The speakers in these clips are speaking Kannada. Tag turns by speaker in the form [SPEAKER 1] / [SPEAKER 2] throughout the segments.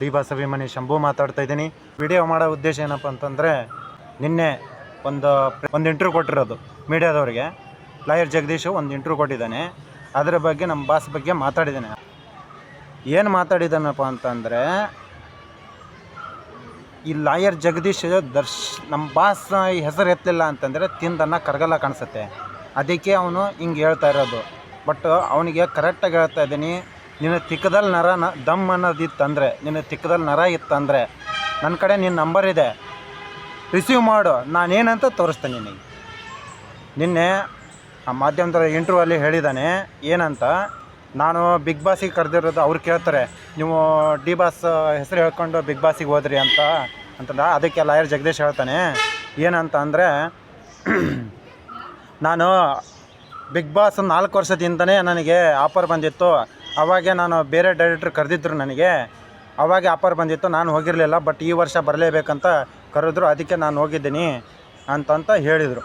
[SPEAKER 1] ಡಿ ಬಾಸ್ ಅಭಿಮಾನಿ ಶಂಭು ಮಾತಾಡ್ತಾ ಇದ್ದೀನಿ. ವಿಡಿಯೋ ಮಾಡೋ ಉದ್ದೇಶ ಏನಪ್ಪ ಅಂತಂದರೆ, ನಿನ್ನೆ ಒಂದು ಇಂಟರ್ವ್ಯೂ ಕೊಟ್ಟಿರೋದು ಮೀಡಿಯಾದವ್ರಿಗೆ. ಲಾಯರ್ ಜಗದೀಶ್ ಒಂದು ಇಂಟರ್ವ್ಯೂ ಕೊಟ್ಟಿದ್ದಾನೆ. ಅದರ ಬಗ್ಗೆ ನಮ್ಮ ಬಾಸ್ ಬಗ್ಗೆ ಮಾತಾಡಿದ್ದಾನೆ. ಏನು ಮಾತಾಡಿದ್ದಾನಪ್ಪ ಅಂತಂದರೆ, ಈ ಲಾಯರ್ ಜಗದೀಶ್ ನಮ್ಮ ಬಾಸ್ ಹೆಸರು ಎತ್ತಲಿಲ್ಲ ಅಂತಂದರೆ ತಿಂದನ್ನ ಕರಗಲ್ಲ ಕಾಣಿಸುತ್ತೆ. ಅದಕ್ಕೆ ಅವನು ಹಿಂಗೆ ಹೇಳ್ತಾ ಇರೋದು. ಬಟ್ ಅವನಿಗೆ ಕರೆಕ್ಟಾಗಿ ಹೇಳ್ತಾ ಇದ್ದೀನಿ, ನಿನ್ನ ತಿಕ್ಕದಲ್ಲಿ ದಮ್ ಅನ್ನೋದಿತ್ತಂದರೆ, ನಿನ್ನ ತಿಕ್ಕದಲ್ಲಿ ನರ ಇತ್ತಂದರೆ ನನ್ನ ಕಡೆ ನಿನ್ನ ನಂಬರ್ ಇದೆ, ರಿಸೀವ್ ಮಾಡು, ನಾನೇನಂತ ತೋರಿಸ್ತೇನೆ ನಿನಗೆ. ನಿನ್ನೆ ಆ ಮಾಧ್ಯಮದ ಇಂಟರ್ವ್ಯೂ ಅಲ್ಲಿ ಹೇಳಿದ್ದಾನೆ ಏನಂತ, ನಾನು ಬಿಗ್ ಬಾಸಿಗೆ ಕರೆದಿರೋದು. ಅವ್ರು ಕೇಳ್ತಾರೆ, ನೀವು ಡಿ ಬಾಸ್ ಹೆಸರು ಹೇಳ್ಕೊಂಡು ಬಿಗ್ ಬಾಸಿಗೆ ಹೋದ್ರಿ ಅಂತಂದ. ಅದಕ್ಕೆ ಲಾಯರ್ ಜಗದೀಶ್ ಹೇಳ್ತಾನೆ ಏನಂತ ಅಂದರೆ, ನಾನು ಬಿಗ್ ಬಾಸ್ 4 ವರ್ಷದಿಂದನೇ ನನಗೆ ಆಫರ್ ಬಂದಿತ್ತು. ಅವಾಗೆ ನಾನು ಬೇರೆ ಡೈರೆಕ್ಟ್ರ್ ಕರೆದಿದ್ರು ನನಗೆ, ಅವಾಗೆ ಆಫರ್ ಬಂದಿತ್ತು, ನಾನು ಹೋಗಿರಲಿಲ್ಲ. ಬಟ್ ಈ ವರ್ಷ ಬರಲೇಬೇಕಂತ ಕರೆದ್ರು, ಅದಕ್ಕೆ ನಾನು ಹೋಗಿದ್ದೀನಿ ಅಂತ ಹೇಳಿದರು.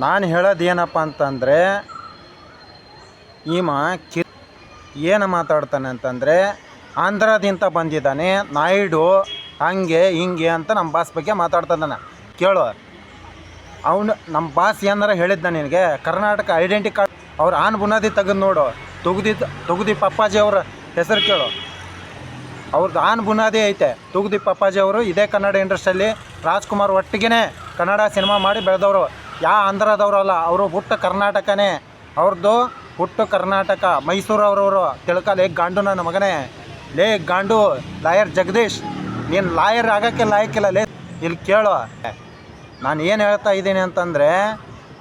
[SPEAKER 1] ನಾನು ಹೇಳೋದು ಏನಪ್ಪ ಅಂತಂದರೆ, ಏನು ಮಾತಾಡ್ತಾನೆ ಅಂತಂದರೆ, ಆಂಧ್ರದಿಂದ ಬಂದಿದ್ದಾನೆ ನಾಯ್ಡು, ಹಂಗೆ ಹಿಂಗೆ ಅಂತ ನಮ್ಮ ಬಾಸ್ ಬಗ್ಗೆ ಮಾತಾಡ್ತಾನೆ. ಕೇಳು, ಅವನು ನಮ್ಮ ಬಾಸ್ ಏನಾರ ಹೇಳಿದ್ದ ನಿನಗೆ? ಕರ್ನಾಟಕ ಐಡೆಂಟಿ ಕಾರ್ಡ್ ಅವ್ರು ಆನ್ ಬುನಾದಿ ತೆಗೆದು ನೋಡು, ತುಗುದಿ ಪಪ್ಪಾಜಿ ಅವರ ಹೆಸರು ಕೇಳು, ಅವ್ರದ್ದು ಆನ್ ಬುನಾದಿ ಐತೆ. ತುಗುದಿ ಪಪ್ಪಾಜಿ ಅವರು ಇದೇ ಕನ್ನಡ ಇಂಡಸ್ಟ್ರಿಯಲ್ಲಿ ರಾಜ್ಕುಮಾರ್ ಒಟ್ಟಿಗೆ ಕನ್ನಡ ಸಿನಿಮಾ ಮಾಡಿ ಬೆಳೆದವರು. ಆಂಧ್ರದವರಲ್ಲ, ಅವರು ಹುಟ್ಟು ಕರ್ನಾಟಕನೇ, ಅವ್ರದ್ದು ಹುಟ್ಟು ಕರ್ನಾಟಕ, ಮೈಸೂರವ್ರವರು. ತಿಳ್ಕಲ್ಲ, ಗಾಂಡು ನನ್ನ ಮಗನೇ, ಲೇ ಗಾಂಡು ಲಾಯರ್ ಜಗದೀಶ್, ನೀನು ಲಾಯರ್ ಆಗೋಕ್ಕೆ ಲಾಯಕ್ಕಿಲ್ಲ. ಇಲ್ಲಿ ಕೇಳು, ನಾನು ಏನು ಹೇಳ್ತಾ ಇದ್ದೀನಿ ಅಂತಂದರೆ,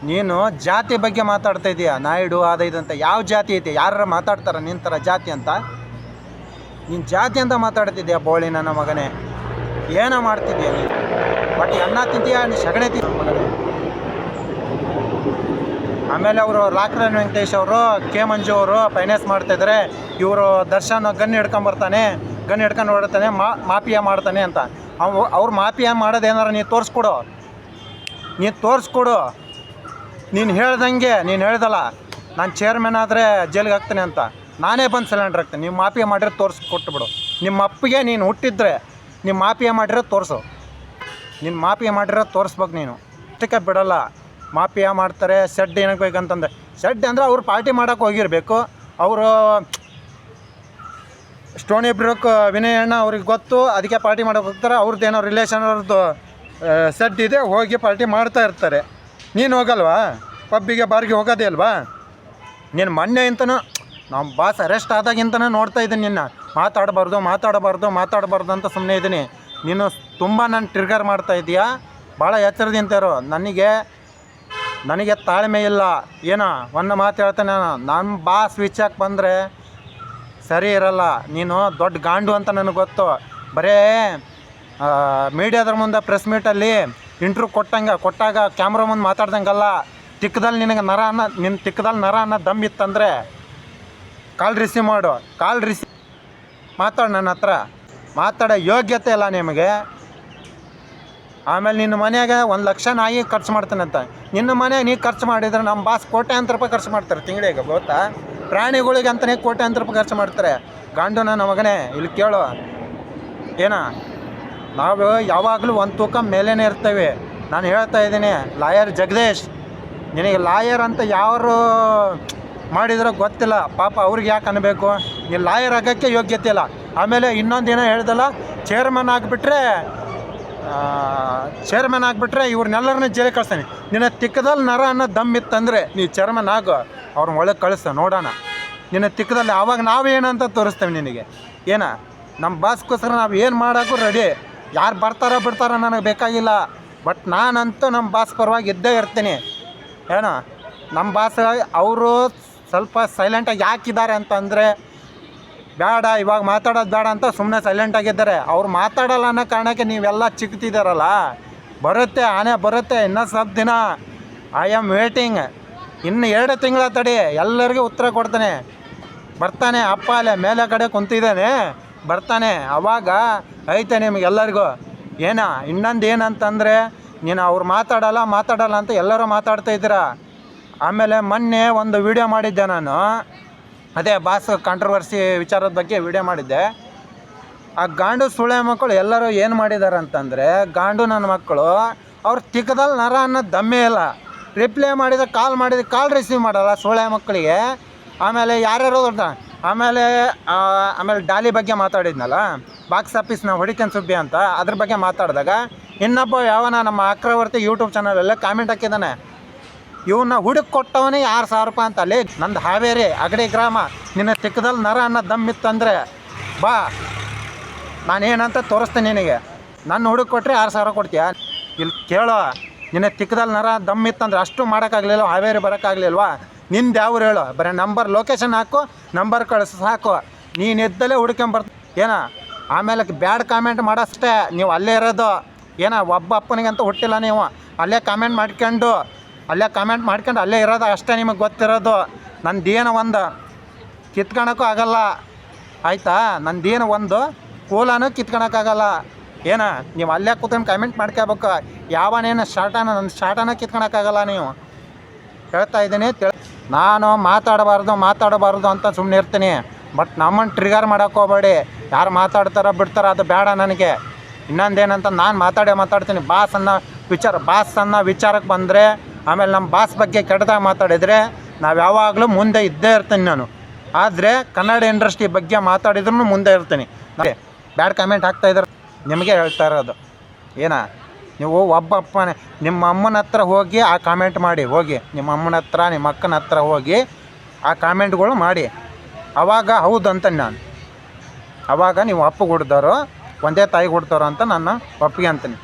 [SPEAKER 1] ನೀನು ಜಾತಿ ಬಗ್ಗೆ ಮಾತಾಡ್ತಾ ಇದೀಯ. ನಾಯ್ಡು ಅಂತ ಯಾವ ಜಾತಿ ಐತಿ? ಯಾರು ಮಾತಾಡ್ತಾರೆ ನಿನ್ನ ಥರ ಜಾತಿ ಅಂತ? ನೀನು ಜಾತಿ ಅಂತ ಮಾತಾಡ್ತಿದ್ದೀಯ ಬೋಳಿ ನನ್ನ ಮಗನೇ, ಏನೋ ಮಾಡ್ತಿದ್ದೀಯ ನೀನು? ಬಟ್ ಅನ್ನ ತಿಂತೀಯ, ನೀನು ಸಗಣಿ ತಿಂತ ಮಗನೇ. ಆಮೇಲೆ ಅವರು ಲಾಕ್ರನ್ ವೆಂಕಟೇಶ್ ಅವರು, ಕೆ ಮಂಜು ಅವರು ಫೈನಾನ್ಸ್ ಮಾಡ್ತಾಯಿದ್ದಾರೆ. ಇವರು ದರ್ಶನ್ ಗನ್ ಹಿಡ್ಕೊಂಬರ್ತಾನೆ, ಗನ್ ಹಿಡ್ಕೊಂಡು ಹೊಡ್ತಾನೆ, ಮಾಫಿಯಾ ಮಾಡ್ತಾನೆ ಅಂತ. ಅವ್ರು ಮಾಫಿಯಾ ಮಾಡೋದೇನಾರು ನೀನು ತೋರಿಸ್ಕೊಡು, ನೀನು ಹೇಳ್ದಂಗೆ. ನೀನು ಹೇಳ್ದಲ್ಲ, ನಾನು ಚೇರ್ಮನ್ ಆದರೆ ಜೈಲಿಗೆ ಹಾಕ್ತೇನೆ ಅಂತ, ನಾನೇ ಬಂದು ಸಿಲಿಂಡ್ರ್ ಹಾಕ್ತೇನೆ. ನೀವು ಮಾಫಿಯಾ ಮಾಡಿರೋ ಕೊಟ್ಟುಬಿಡು. ನಿಮ್ಮ ಅಪ್ಪಿಗೆ ನೀನು ಹುಟ್ಟಿದ್ರೆ ನಿಮ್ಮ ಮಾಫಿಯಾ ಮಾಡಿರೋ ತೋರಿಸು. ನೀನು ಮಾಫಿಯಾ ಮಾಡಿರೋ ತೋರಿಸ್ಬೇಕು. ನೀನು ಅಷ್ಟಕ್ಕೆ ಬಿಡೋಲ್ಲ. ಮಾಫಿಯಾ ಮಾಡ್ತಾರೆ, ಸೆಡ್ ಏನಕ್ಕೆ ಬೇಕಂತಂದರೆ, ಸೆಡ್ ಅಂದರೆ ಅವ್ರು ಪಾರ್ಟಿ ಮಾಡೋಕ್ಕೆ ಹೋಗಿರಬೇಕು. ಅವರು ಸ್ಟೋನಿ ಬ್ರೋಕ್ ವಿನಯ್ ಅಣ್ಣ ಅವ್ರಿಗೆ ಗೊತ್ತು, ಅದಕ್ಕೆ ಪಾರ್ಟಿ ಮಾಡೋಕೆ ಹೋಗ್ತಾರೆ. ಅವ್ರದ್ದು ಏನೋ ರಿಲೇಷನ್ ಅವ್ರದ್ದು ಸೆಡ್ ಇದೆ, ಹೋಗಿ ಪಾರ್ಟಿ ಮಾಡ್ತಾ ಇರ್ತಾರೆ. ನೀನು ಹೋಗಲ್ವಾ? ಪಬ್ಬಿಗೆ ಬಾರಿಗೆ ಹೋಗೋದೇ ಅಲ್ವಾ? ನೀನು ಮೊನ್ನೆ ಇಂತನೂ ನಮ್ಮ ಬಾಸ್ ಅರೆಸ್ಟ್ ಆದಾಗಿಂತನೇ ನೋಡ್ತಾ ಇದ್ದೀನಿ. ನಿನ್ನ ಮಾತಾಡಬಾರ್ದು ಅಂತ ಸುಮ್ಮನೆ ಇದ್ದೀನಿ. ನೀನು ತುಂಬ ನಾನು ಟ್ರಿಗರ್ ಮಾಡ್ತಾ ಇದೀಯಾ. ಭಾಳ ಎಚ್ಚರದಿಂದ ಇರು. ನನಗೆ ತಾಳ್ಮೆ ಇಲ್ಲ. ಏನೋ ಒಂದು ಮಾತು ಹೇಳ್ತಾನೆ, ನಮ್ಮ ಬಾಸ್ ವಿಚಾರಕ್ಕೆ ಬಂದರೆ ಸರಿ ಇರಲ್ಲ. ನೀನು ದೊಡ್ಡ ಗಾಂಡು ಅಂತ ನನಗೆ ಗೊತ್ತು. ಬರೇ ಮೀಡಿಯಾದ್ರ ಮುಂದೆ ಪ್ರೆಸ್ ಮೀಟಲ್ಲಿ ಇಂಟ್ರ್ಯೂ ಕೊಟ್ಟಾಗ ಕ್ಯಾಮ್ರಾ ಮುಂದೆ ಮಾತಾಡ್ದಂಗಲ್ಲ. ತಿಕ್ಕದಲ್ಲಿ ನಿನ್ನ ತಿಕ್ಕದಲ್ಲಿ ನರ ಅನ್ನೋ ದಮ್ ಇತ್ತಂದರೆ ಕಾಲ್ ರಿಸೀವ್ ಮಾಡು, ಮಾತಾಡು. ನನ್ನ ಹತ್ರ ಮಾತಾಡೋ ಯೋಗ್ಯತೆ ಇಲ್ಲ ನಿಮಗೆ. ಆಮೇಲೆ ನಿನ್ನ ಮನೆಯಾಗ 1 ಲಕ್ಷ ನಾಯಿ ಖರ್ಚು ಮಾಡ್ತಾನಂತ. ನಿನ್ನ ಮನೆಯಾಗ ನೀ ಖರ್ಚು ಮಾಡಿದ್ರೆ ನಮ್ಮ ಬಾಸ್ ಕೋಟ್ಯಾಂತರ ರೂಪಾಯಿ ಖರ್ಚು ಮಾಡ್ತಾರೆ ತಿಂಗಳಿಗೆ, ಗೊತ್ತಾ? ಪ್ರಾಣಿಗಳಿಗೆ ಅಂತಲೇ ಕೋಟ್ಯಾಂತರ ರೂಪಾಯಿ ಖರ್ಚು ಮಾಡ್ತಾರೆ. ಗಾಂಡು ನನ್ನ ಮಗನೇ, ಇಲ್ಲಿ ಕೇಳು, ನಾವು ಯಾವಾಗಲೂ ಒಂದು ತೂಕ ಮೇಲೇ ಇರ್ತೇವೆ. ನಾನು ಹೇಳ್ತಾ ಇದ್ದೀನಿ, ಲಾಯರ್ ಜಗದೀಶ್, ನಿನಗೆ ಲಾಯರ್ ಅಂತ ಯಾರು ಮಾಡಿದ್ರೋ ಗೊತ್ತಿಲ್ಲ. ಪಾಪ ಅವ್ರಿಗೆ ಯಾಕೆ ಅನ್ನಬೇಕು? ನೀನು ಲಾಯರ್ ಆಗೋಕ್ಕೆ ಯೋಗ್ಯತೆ ಇಲ್ಲ. ಆಮೇಲೆ ಇನ್ನೊಂದಿನ ಹೇಳ್ದಲ್ಲ, ಚೇರ್ಮನ್ ಆಗಿಬಿಟ್ರೆ ಇವ್ರನ್ನೆಲ್ಲರನ್ನ ಜೈಲಿಗೆ ಕಳಿಸ್ತಾನೆ. ನಿನ್ನ ತಿಕ್ಕದಲ್ಲಿ ನರ ಅನ್ನೋ ದಮ್ ಇತ್ತಂದರೆ ನೀ ಚೇರ್ಮನ್ ಆಗು, ಅವ್ರನ್ನ ಒಳಗೆ ಕಳಿಸ್ತ ನೋಡೋಣ. ನಿನ್ನ ತಿಕ್ಕದಲ್ಲಿ ಆವಾಗ ನಾವೇನಂತ ತೋರಿಸ್ತೇವೆ ನಿನಗೆ. ನಮ್ಮ ಬಾಸ್ಗೋಸ್ಕರ ನಾವು ಏನು ಮಾಡೋಕ್ಕೂ ರೆಡಿ. ಯಾರು ಬರ್ತಾರೋ ನನಗೆ ಬೇಕಾಗಿಲ್ಲ. ಬಟ್ ನಾನಂತೂ ನಮ್ಮ ಬಾಸ್ ಪರವಾಗಿ ಇದ್ದೇ ಇರ್ತೀನಿ. ನಮ್ಮ ಬಾಸ್ ಅವರು ಸ್ವಲ್ಪ ಸೈಲೆಂಟಾಗಿ ಯಾಕಿದ್ದಾರೆ ಅಂತಂದರೆ, ಬೇಡ ಇವಾಗ ಮಾತಾಡೋದು ಬೇಡ ಅಂತ ಸುಮ್ಮನೆ ಸೈಲೆಂಟಾಗಿದ್ದಾರೆ. ಅವ್ರು ಮಾತಾಡೋಲ್ಲ ಅನ್ನೋ ಕಾರಣಕ್ಕೆ ನೀವೆಲ್ಲ ಚಿಕ್ತಿದ್ದಾರಲ್ಲ. ಆನೆ ಬರುತ್ತೆ ಇನ್ನೂ ಸ್ವಲ್ಪ ದಿನ. I am waiting. ಇನ್ನು 2 ತಿಂಗಳ ತಡಿ, ಎಲ್ಲರಿಗೂ ಉತ್ತರ ಕೊಡ್ತಾನೆ. ಬರ್ತಾನೆ, ಅಪ್ಪ ಅಲ್ಲೇ ಮೇಲೆ ಕಡೆ ಕುಂತಿದ್ದಾನೆ, ಬರ್ತಾನೆ. ಅವಾಗ ಐತೆ ನಿಮಗೆಲ್ಲರಿಗೂ. ಇನ್ನೊಂದು ಏನಂತಂದರೆ, ನೀನು ಅವ್ರು ಮಾತಾಡಲ್ಲ ಅಂತ ಎಲ್ಲರೂ ಮಾತಾಡ್ತಾ ಇದ್ದೀರಾ. ಆಮೇಲೆ ಮೊನ್ನೆ ಒಂದು ವಿಡಿಯೋ ಮಾಡಿದ್ದೆ ನಾನು, ಅದೇ ಬಾಸ್ ಕಾಂಟ್ರವರ್ಸಿ ವಿಚಾರದ ಬಗ್ಗೆ ವಿಡಿಯೋ ಮಾಡಿದ್ದೆ. ಆ ಗಾಂಡು ಸುಳೆ ಮಕ್ಕಳು ಎಲ್ಲರೂ ಏನು ಮಾಡಿದ್ದಾರೆ ಅಂತಂದರೆ, ಗಾಂಡು ನನ್ನ ಮಕ್ಕಳು ಅವ್ರು ತಿಕ್ಕದಲ್ಲಿ ನರ ಅನ್ನೋದು ದಮ್ಮೇ ಇಲ್ಲ. ರಿಪ್ಲೈ ಮಾಡಿದ ಕಾಲ್ ರಿಸೀವ್ ಮಾಡಲ್ಲ ಸುಳೆ ಮಕ್ಕಳಿಗೆ. ಆಮೇಲೆ ಯಾರ್ಯಾರು ಆಮೇಲೆ ಡಾಲಿ ಬಗ್ಗೆ ಮಾತಾಡಿದ್ನಲ್ಲ, ಬಾಕ್ಸ್ ಆಫೀಸ್ನ ಹೊಡಿತೇನೆ ಸುಬ್ಬಿ ಅಂತ, ಅದ್ರ ಬಗ್ಗೆ ಮಾತಾಡಿದಾಗ ಇನ್ನೊಬ್ಬ ಯಾವನ ನಮ್ಮ ಚಕ್ರವರ್ತಿ ಯೂಟ್ಯೂಬ್ ಚಾನಲಲ್ಲೇ ಕಾಮೆಂಟ್ ಹಾಕಿದ್ದಾನೆ, ಇವನ್ನ ಹುಡುಕಿ ಕೊಟ್ಟವನೇ 6,000 ರೂಪಾಯಿ ಅಂತ. ಅಲ್ಲಿ ನಂದು ಹಾವೇರಿ ಅಗಡಿ ಗ್ರಾಮ, ನಿನ್ನ ತಿಕ್ಕದಲ್ಲಿ ನರ ಅನ್ನೋ ದಮ್ಮಿತ್ತಂದರೆ ಬಾ, ನಾನೇನಂತ ತೋರಿಸ್ತೀನಿ ನಿನಗೆ. ನನ್ನ ಹುಡುಕಿ ಕೊಟ್ಟರೆ 6,000 ಕೊಡ್ತೀಯ? ಇಲ್ಲಿ ಕೇಳೋ, ನಿನ್ನ ತಿಕ್ಕದಲ್ಲಿ ನರ ದಮ್ಮಿತ್ತಂದ್ರೆ ಅಷ್ಟು ಮಾಡೋಕ್ಕಾಗಲಿಲ್ವ? ಹಾವೇರಿ ಬರೋಕ್ಕಾಗಲಿಲ್ವಾ? ನಿಂದು ಯಾವ್ರು ಹೇಳು? ಬರೀ ಲೊಕೇಶನ್ ಹಾಕು, ನಂಬರ್ ಕಳಿಸು ಸಾಕು, ನೀನು ಎದ್ದಲ್ಲೇ ಹುಡ್ಕೊಂಬರ್ತ ಏನ. ಆಮೇಲೆ ಬ್ಯಾಡ್ ಕಾಮೆಂಟ್ ಮಾಡೋಷ್ಟೇ ನೀವು ಅಲ್ಲೇ ಇರೋದು. ಏನ ಒಬ್ಬ ಅಪ್ಪನಿಗಂತ ಹುಟ್ಟಿಲ್ಲ ನೀವು, ಅಲ್ಲೇ ಕಾಮೆಂಟ್ ಮಾಡ್ಕೊಂಡು ಅಲ್ಲೇ ಇರೋದು ಅಷ್ಟೇ ನಿಮಗೆ ಗೊತ್ತಿರೋದು. ನಂದೇನು ಒಂದು ಕಿತ್ಕೊಳಕ್ಕೂ ಆಗಲ್ಲ ಆಯಿತಾ? ನಂದೇನು ಒಂದು ಕೂಲನೂ ಕಿತ್ಕೊಳಕ್ಕಾಗಲ್ಲ. ಏನ ನೀವು ಅಲ್ಲೇ ಕೂತ್ಕೊಂಡು ಕಾಮೆಂಟ್ ಮಾಡ್ಕೋಬೇಕು. ಯಾವನೇನು ನನ್ನ ಶಾರ್ಟನ ಕಿತ್ಕೊಳಕ್ಕಾಗಲ್ಲ. ನೀವು ಹೇಳ್ತಾ ಇದ್ದೀನಿ, ನಾನು ಮಾತಾಡಬಾರ್ದು ಅಂತ ಸುಮ್ಮನೆ ಇರ್ತೀನಿ. ಬಟ್ ನಮ್ಮನ್ನು ಟ್ರಿಗರ್ ಮಾಡೋಕೆ ಹೋಗಬೇಡಿ. ಯಾರು ಮಾತಾಡ್ತಾರೋ ಬಿಡ್ತಾರೋ ಅದು ಬೇಡ ನನಗೆ. ಇನ್ನೊಂದೇನಂತ, ನಾನು ಮಾತಾಡ್ತೀನಿ. ಬಾಸ್ ಅನ್ನೋ ವಿಚಾರಕ್ಕೆ ಬಂದರೆ, ಆಮೇಲೆ ನಮ್ಮ ಬಾಸ್ ಬಗ್ಗೆ ಕೆಟ್ಟದಾಗ ಮಾತಾಡಿದರೆ ನಾವು ಯಾವಾಗಲೂ ಮುಂದೆ ಇದ್ದೇ ಇರ್ತೀನಿ ನಾನು. ಆದರೆ ಕನ್ನಡ ಇಂಡಸ್ಟ್ರಿ ಬಗ್ಗೆ ಮಾತಾಡಿದ್ರೂ ಮುಂದೆ ಇರ್ತೀನಿ. ಬ್ಯಾಡ್ ಕಾಮೆಂಟ್ ಹಾಕ್ತಾಯಿದ್ದಾರೆ, ನಿಮಗೆ ಹೇಳ್ತಾ ಇರೋದು. ನೀವು ಒಬ್ಬ ಅಪ್ಪನೇ ನಿಮ್ಮ ಅಮ್ಮನ ಹತ್ರ ಹೋಗಿ ಆ ಕಾಮೆಂಟ್ ಮಾಡಿ. ನಿಮ್ಮ ಅಮ್ಮನ ಹತ್ರ, ನಿಮ್ಮ ಅಕ್ಕನ ಹತ್ರ ಹೋಗಿ ಆ ಕಾಮೆಂಟ್ಗಳು ಮಾಡಿ. ಆವಾಗ ಹೌದು ಅಂತ ನಾನು, ಆವಾಗ ನೀವು ಅಪ್ಪಗೆ ಹುಡ್ದಾರೋ ಒಂದೇ ತಾಯಿಗೆ ಹುಡ್ತಾರೋ ಅಂತ ನಾನು ಒಪ್ಪಿಗೆ ಅಂತೀನಿ.